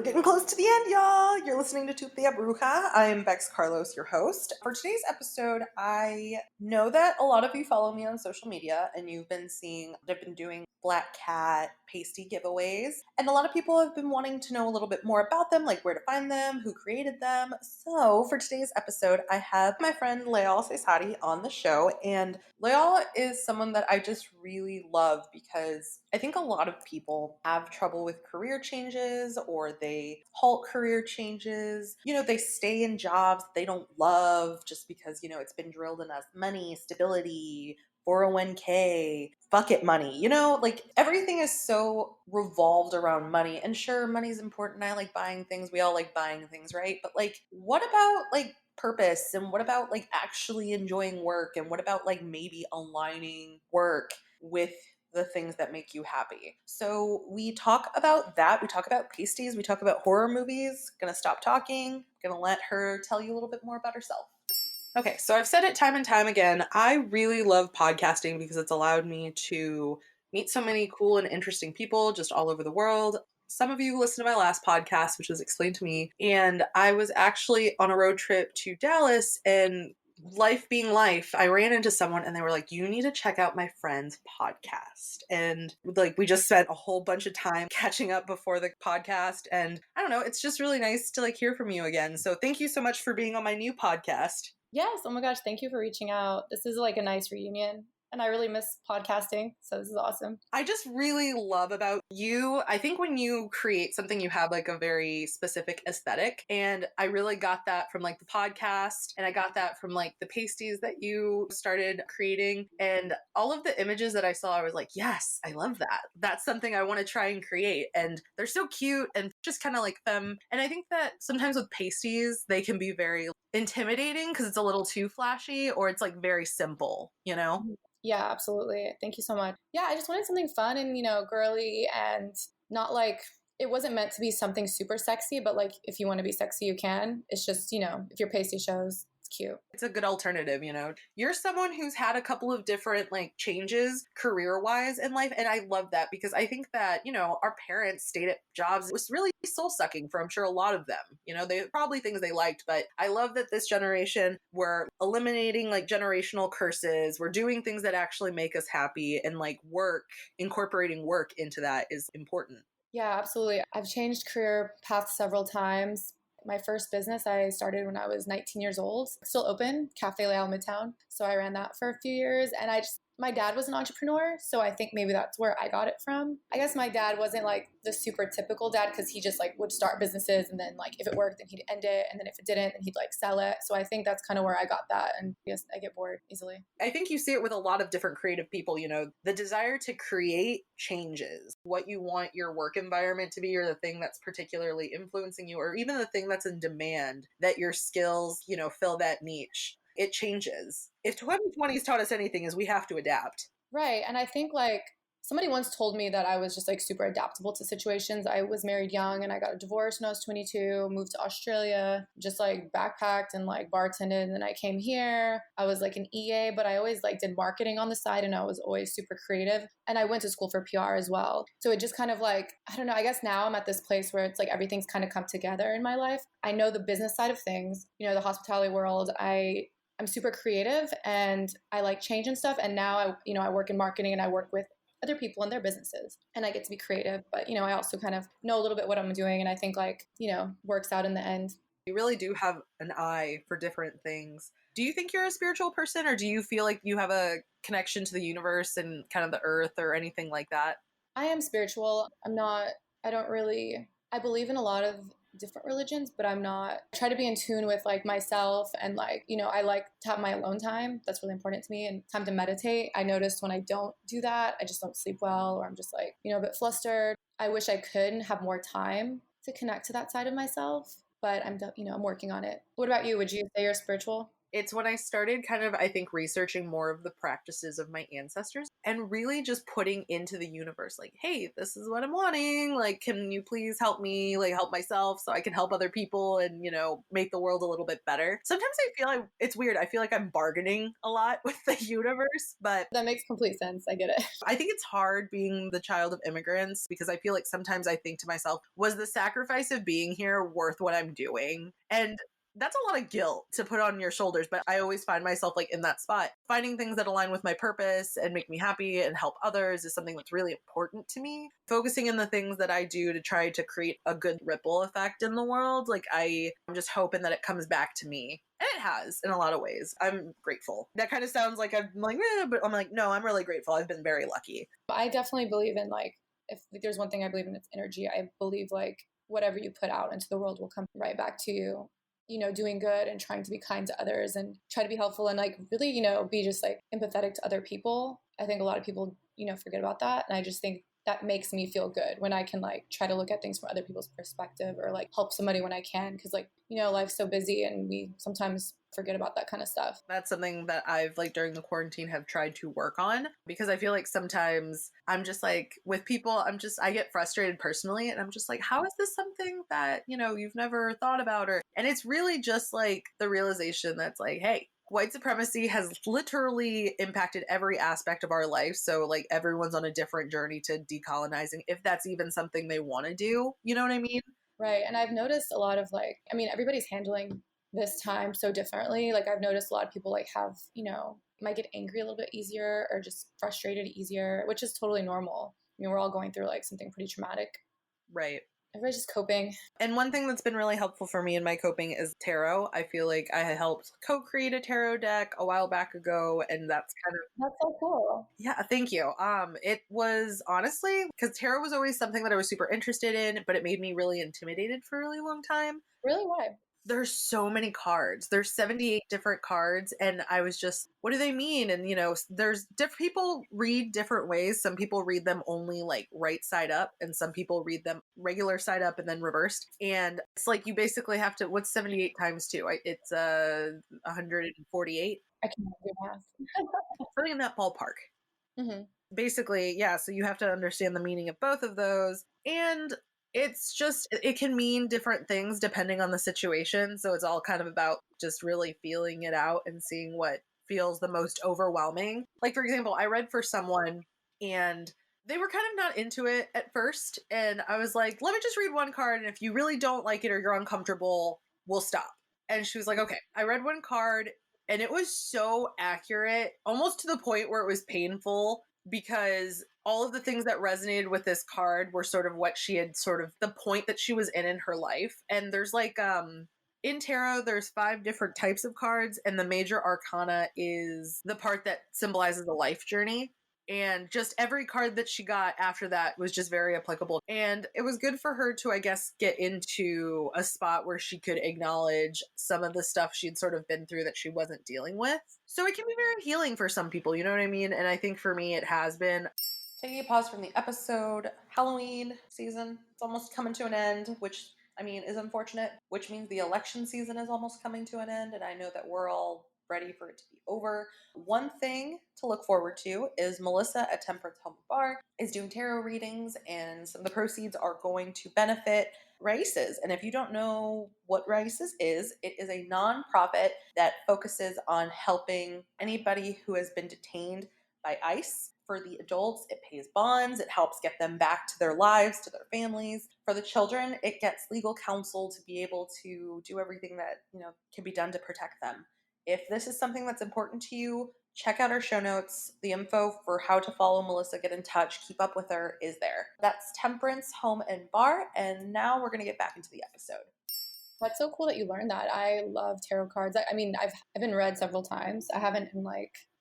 We're getting close to the end, y'all. You're listening to Tu Tía Bruja. I'm Bex Carlos, your host. For today's episode, I know that a lot of you follow me on social media and you've been seeing, I've been doing Black Cat pasty giveaways. And a lot of people have been wanting to know a little bit more about them, like where to find them, who created them. So for today's episode, I have my friend Layal El-Saddi on the show. And Layal is someone that I just really love because I think a lot of people have trouble with career changes or they halt career changes. They stay in jobs they don't love just because, it's been drilled in us money, stability, 401k, bucket money. Like everything is so revolved around money. And sure, money's important. I like buying things. We all like buying things, right? But like, what about like purpose? And what about like actually enjoying work? And what about like maybe aligning work with the things that make you happy? So we talk about that. We talk about pasties. We talk about horror movies. Gonna stop talking. Gonna let her tell you a little bit more about herself. Okay, so I've said it time and time again. I really love podcasting because it's allowed me to meet so many cool and interesting people just all over the world. Some of you listened to my last podcast, which was Explained to Me, and I was actually on a road trip to Dallas, and life being life, I ran into someone and they were like, you need to check out my friend's podcast. And like, we just spent a whole bunch of time catching up before the podcast. And I don't know, it's just really nice to like hear from you again. So thank you so much for being on my new podcast. Yes. Oh my gosh. Thank you for reaching out. This is like a nice reunion. And I really miss podcasting. So this is awesome. I just really love about you. I think when you create something, you have like a very specific aesthetic. And I really got that from like the podcast. And I got that from like the pasties that you started creating. And all of the images that I saw, I was like, yes, I love that. That's something I want to try and create. And they're so cute and just kind of like them. And I think that sometimes with pasties, they can be very intimidating because it's a little too flashy or it's like very simple, you know? Yeah, absolutely. Thank you so much. Yeah, I just wanted something fun and, girly and not like, it wasn't meant to be something super sexy, but like if you want to be sexy, you can. It's just, if your pasty shows, it's cute. It's a good alternative, You're someone who's had a couple of different like changes career-wise in life, and I love that because I think that, our parents stayed at jobs. It was really soul-sucking for I'm sure a lot of them. They probably things they liked, but I love that this generation we're eliminating like generational curses. We're doing things that actually make us happy, and like incorporating work into that is important. Yeah, absolutely. I've changed career paths several times. My first business I started when I was 19 years old. Still open, Cafe Layal Midtown. So I ran that for a few years, and my dad was an entrepreneur, so I think maybe that's where I got it from. I guess my dad wasn't like the super typical dad because he just like would start businesses and then like if it worked then he'd end it, and then if it didn't then he'd like sell it. So I think that's kind of where I got that, and yes, I get bored easily. I think you see it with a lot of different creative people, the desire to create changes. What you want your work environment to be, or the thing that's particularly influencing you, or even the thing that's in demand, that your skills, fill that niche. It changes. If 2020's taught us anything is we have to adapt. Right. And I think like somebody once told me that I was just like super adaptable to situations. I was married young and I got a divorce when I was 22, moved to Australia, just like backpacked and like bartended. And then I came here. I was like an EA, but I always like did marketing on the side and I was always super creative. And I went to school for PR as well. So it just kind of like, I don't know, I guess now I'm at this place where it's like everything's kind of come together in my life. I know the business side of things, the hospitality world. I'm super creative and I like change and stuff. And now I work in marketing and I work with other people in their businesses and I get to be creative. But, I also kind of know a little bit what I'm doing. And I think like, works out in the end. You really do have an eye for different things. Do you think you're a spiritual person, or do you feel like you have a connection to the universe and kind of the earth or anything like that? I am spiritual. I believe in a lot of different religions, but I try to be in tune with like myself and like, I like to have my alone time. That's really important to me, and time to meditate. I noticed when I don't do that, I just don't sleep well, or I'm just like, a bit flustered. I wish I could have more time to connect to that side of myself, but I'm working on it. What about you? Would you say you're spiritual? It's when I started kind of, I think, researching more of the practices of my ancestors and really just putting into the universe, like, hey, this is what I'm wanting. Like, can you please help me, like, help myself so I can help other people and, make the world a little bit better. Sometimes I feel like it's weird. I feel like I'm bargaining a lot with the universe, but That makes complete sense. I get it. I think it's hard being the child of immigrants because I feel like sometimes I think to myself, was the sacrifice of being here worth what I'm doing? And that's a lot of guilt to put on your shoulders, but I always find myself like in that spot. Finding things that align with my purpose and make me happy and help others is something that's really important to me. Focusing in the things that I do to try to create a good ripple effect in the world, like I'm just hoping that it comes back to me. And it has in a lot of ways. I'm grateful. That kind of sounds like I'm like, but I'm like, no, I'm really grateful. I've been very lucky. I definitely believe in like, if there's one thing I believe in, it's energy. I believe like whatever you put out into the world will come right back to you. Doing good and trying to be kind to others and try to be helpful and like really, be just like empathetic to other people. I think a lot of people, forget about that. And I just think that makes me feel good when I can like try to look at things from other people's perspective or like help somebody when I can. Cause like, life's so busy and we sometimes forget about that kind of stuff. That's something that I've like during the quarantine have tried to work on because I feel like sometimes I'm just like with people, I get frustrated personally and I'm just like, how is this something that, you've never thought about? And it's really just like the realization that's like, hey, white supremacy has literally impacted every aspect of our life. So like everyone's on a different journey to decolonizing, if that's even something they want to do. You know what I mean? Right. And I've noticed a lot of like, everybody's handling this time so differently. Like I've noticed a lot of people like have, might get angry a little bit easier or just frustrated easier, which is totally normal. We're all going through like something pretty traumatic. Right. Everybody's just coping. And one thing that's been really helpful for me in my coping is tarot. I feel like I had helped co-create a tarot deck a while back ago, and that's kind of That's so cool. yeah, thank you. It was honestly because tarot was always something that I was super interested in, but it made me really intimidated for a really long time. Really? Why? There's so many cards. There's 78 different cards and I was just, what do they mean? And there's different people read different ways. Some people read them only like right side up and some people read them regular side up and then reversed. And it's like you basically have to, what's 78 times 2? It's 148. I can't do math. Something in that ballpark. Mm-hmm. Basically, yeah, so you have to understand the meaning of both of those. And it's just, it can mean different things depending on the situation. So it's all kind of about just really feeling it out and seeing what feels the most overwhelming. Like, for example, I read for someone and they were kind of not into it at first. And I was like, let me just read one card. And if you really don't like it or you're uncomfortable, we'll stop. And she was like, okay. I read one card and it was so accurate, almost to the point where it was painful because all of the things that resonated with this card were sort of what she had sort of the point that she was in her life. And there's like in tarot there's 5 different types of cards and the major arcana is the part that symbolizes the life journey. And just every card that she got after that was just very applicable. And it was good for her to, I guess, get into a spot where she could acknowledge some of the stuff she'd sort of been through that she wasn't dealing with. So it can be very healing for some people, you know what I mean? And I think for me, it has been. Taking a pause from the episode, Halloween season, it's almost coming to an end, which is unfortunate, which means the election season is almost coming to an end. And I know that we're all ready for it to be over. One thing to look forward to is Melissa at Temperance Home Bar is doing tarot readings, and some of the proceeds are going to benefit Raíces. And if you don't know what Raíces is, it is a nonprofit that focuses on helping anybody who has been detained by ICE. For the adults, it pays bonds, it helps get them back to their lives, to their families. For the children, it gets legal counsel to be able to do everything that, can be done to protect them. If this is something that's important to you, check out our show notes. The info for how to follow Melissa, get in touch, keep up with her is there. That's Temperance Home and Bar, and now we're going to get back into the episode. That's so cool that you learned that. I love tarot cards. I've been read several times. I haven't in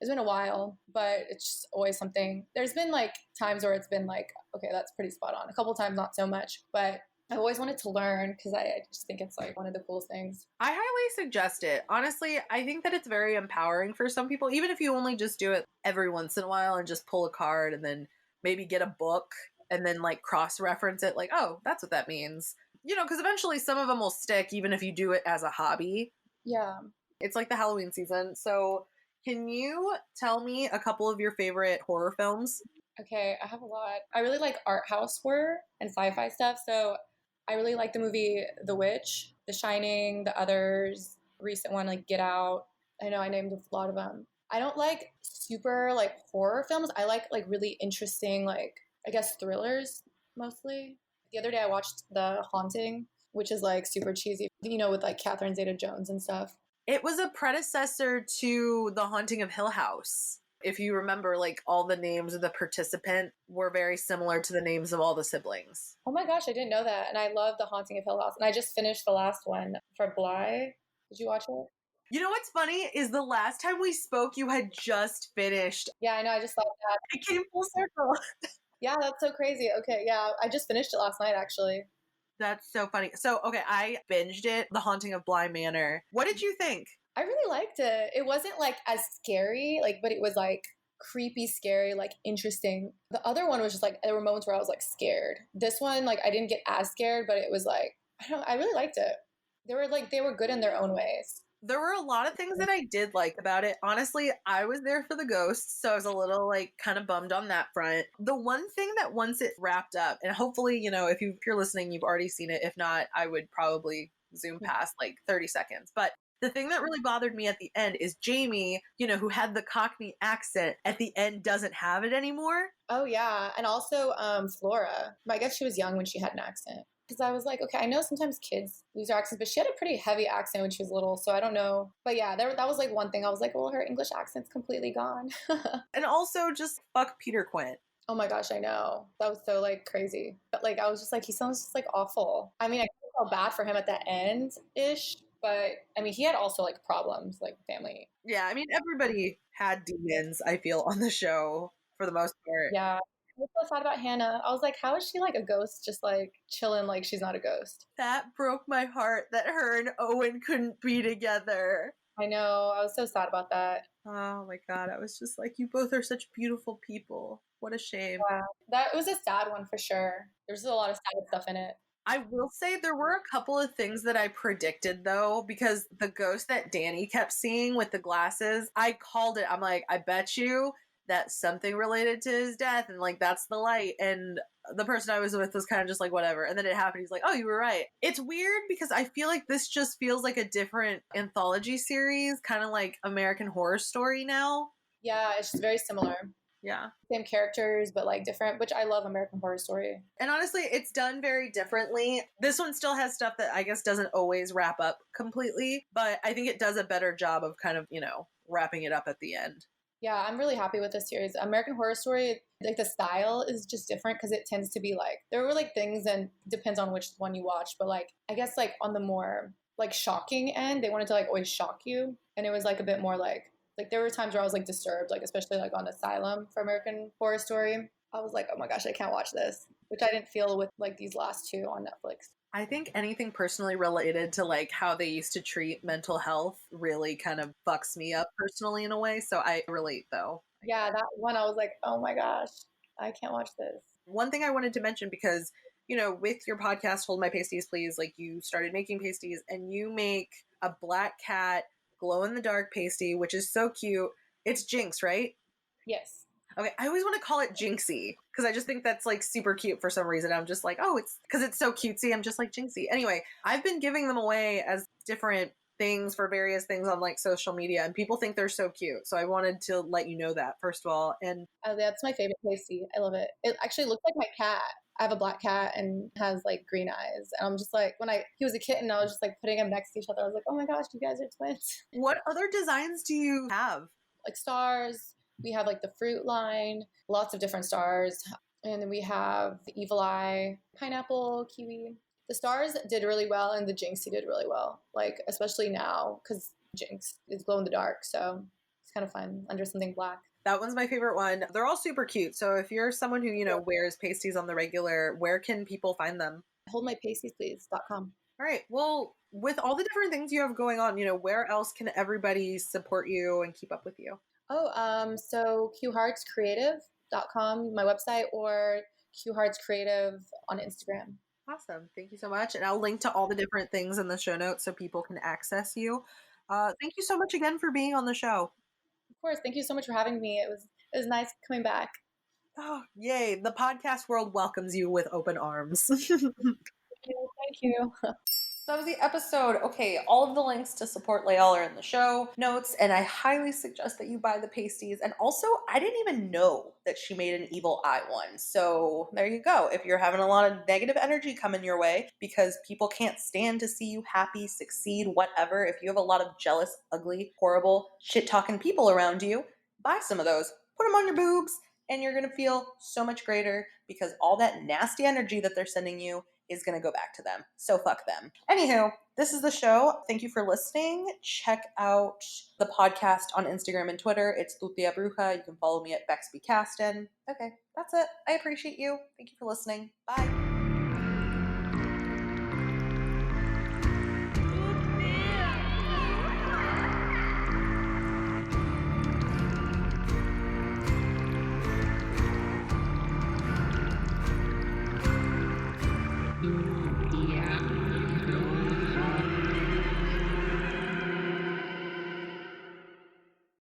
it's been a while, but it's just always something. There's been like times where it's been like, okay, that's pretty spot on. A couple times, not so much, but I always wanted to learn because I just think it's like one of the coolest things. I highly suggest it. Honestly, I think that it's very empowering for some people, even if you only just do it every once in a while and just pull a card and then maybe get a book and then like cross-reference it like, oh, that's what that means. Because eventually some of them will stick even if you do it as a hobby. Yeah. It's like the Halloween season. So can you tell me a couple of your favorite horror films? Okay, I have a lot. I really like art house horror and sci-fi stuff. So I really like the movie The Witch, The Shining, The Others, recent one like Get Out. I know I named a lot of them. I don't like super like horror films. I like really interesting like I guess thrillers mostly. The other day I watched The Haunting, which is like super cheesy, with like Catherine Zeta-Jones and stuff. It was a predecessor to The Haunting of Hill House. If you remember, like all the names of the participant were very similar to the names of all the siblings. Oh my gosh, I didn't know that. And I love The Haunting of Hill House. And I just finished the last one for Bly. Did you watch it? You know what's funny is the last time we spoke, you had just finished. Yeah, I know. I just thought that. It came full circle. Yeah, that's so crazy. Okay, yeah, I just finished it last night actually. That's so funny. So, okay, I binged it, The Haunting of Bly Manor. What did you think? I really liked it. It wasn't like as scary, like, but it was like creepy, scary, like interesting. The other one was just like there were moments where I was like scared. This one, like, I didn't get as scared, but it was like I really liked it. They were good in their own ways. There were a lot of things that I did like about it. Honestly, I was there for the ghosts, so I was a little like kind of bummed on that front. The one thing that once it wrapped up, and hopefully, if you're listening, you've already seen it. If not, I would probably zoom past like 30 seconds. But the thing that really bothered me at the end is Jamie, who had the Cockney accent at the end doesn't have it anymore. Oh yeah, and also Flora. I guess she was young when she had an accent. Because I was like, okay, I know sometimes kids lose their accents, but she had a pretty heavy accent when she was little, so I don't know. But yeah, that was like one thing. I was like, well, her English accent's completely gone. And also just fuck Peter Quint. Oh my gosh, I know. That was so like crazy. But like I was just like, he sounds just like awful. I mean, I felt bad for him at the end ish, but I mean he had also like problems, like family. Yeah, I mean, everybody had demons, I feel, on the show for the most part. Yeah. I was so sad about Hannah. I was like, how is she like a ghost just like chilling like she's not a ghost? That broke my heart that her and Owen couldn't be together. I know. I was so sad about that. Oh my god, I was just like, you both are such beautiful people. What a shame. Yeah. That was a sad one for sure. There's a lot of sad stuff in it. I will say there were a couple of things that I predicted though, because the ghost that Danny kept seeing with the glasses, I called it. I'm like, I bet you that's something related to his death, and like that's the light. And the person I was with was kind of just like, whatever. And then it happened. He's like, oh, you were right. It's weird because I feel like this just feels like a different anthology series, kind of like American Horror Story now. Yeah, it's just very similar. Yeah. Same characters, but like different, which I love American Horror Story. And honestly, it's done very differently. This one still has stuff that I guess doesn't always wrap up completely, but I think it does a better job of kind of, wrapping it up at the end. Yeah, I'm really happy with this series. American Horror Story, like the style is just different because it tends to be like, there were like things and depends on which one you watch, but like, I guess like on the more like shocking end, they wanted to like always shock you. And it was like a bit more like there were times where I was like disturbed, like especially like on Asylum for American Horror Story. I was like, oh my gosh, I can't watch this, which I didn't feel with like these last two on Netflix. I think anything personally related to like how they used to treat mental health really kind of fucks me up personally in a way. So I relate though. Yeah, that one I was like, oh my gosh, I can't watch this. One thing I wanted to mention because, with your podcast, Hold My Pasties Please, like you started making pasties and you make a black cat glow in the dark pasty, which is so cute. It's Jinx, right? Yes. Okay, I always want to call it Jinxie because I just think that's like super cute for some reason. I'm just like, oh, it's because it's so cutesy. I'm just like Jinxie. Anyway, I've been giving them away as different things for various things on like social media, and people think they're so cute. So I wanted to let you know that first of all. And That's my favorite pasty. I love it. It actually looks like my cat. I have a black cat and has like green eyes. And I'm just like, he was a kitten, I was just like putting him next to each other. I was like, oh my gosh, you guys are twins. What other designs do you have? Like stars. We have like the fruit line, lots of different stars. And then we have the evil eye, pineapple, kiwi. The stars did really well and the Jinxie did really well. Like, especially now because Jinx is glow in the dark. So it's kind of fun under something black. That one's my favorite one. They're all super cute. So if you're someone who, wears pasties on the regular, where can people find them? HoldMyPastiesPlease.com. All right. Well, with all the different things you have going on, where else can everybody support you and keep up with you? So QHeartsCreative.com, my website, or QHeartsCreative on Instagram. Awesome. Thank you so much. And I'll link to all the different things in the show notes so people can access you. Thank you so much again for being on the show. Of course, thank you so much for having me. It was nice coming back. Oh, yay. The podcast world welcomes you with open arms. Thank you. So that was the episode. Okay, all of the links to support Layal are in the show notes, and I highly suggest that you buy the pasties. And also, I didn't even know that she made an evil eye one. So there you go. If you're having a lot of negative energy coming your way because people can't stand to see you happy, succeed, whatever, if you have a lot of jealous, ugly, horrible, shit talking people around you, buy some of those, put them on your boobs, and you're gonna feel so much greater because all that nasty energy that they're sending you is going to go back to them. So fuck them. Anywho, this is the show. Thank you for listening. Check out the podcast on Instagram and Twitter. It's Tutia Bruja. You can follow me at Bexby Caston. Okay, that's it. I appreciate you. Thank you for listening. Bye.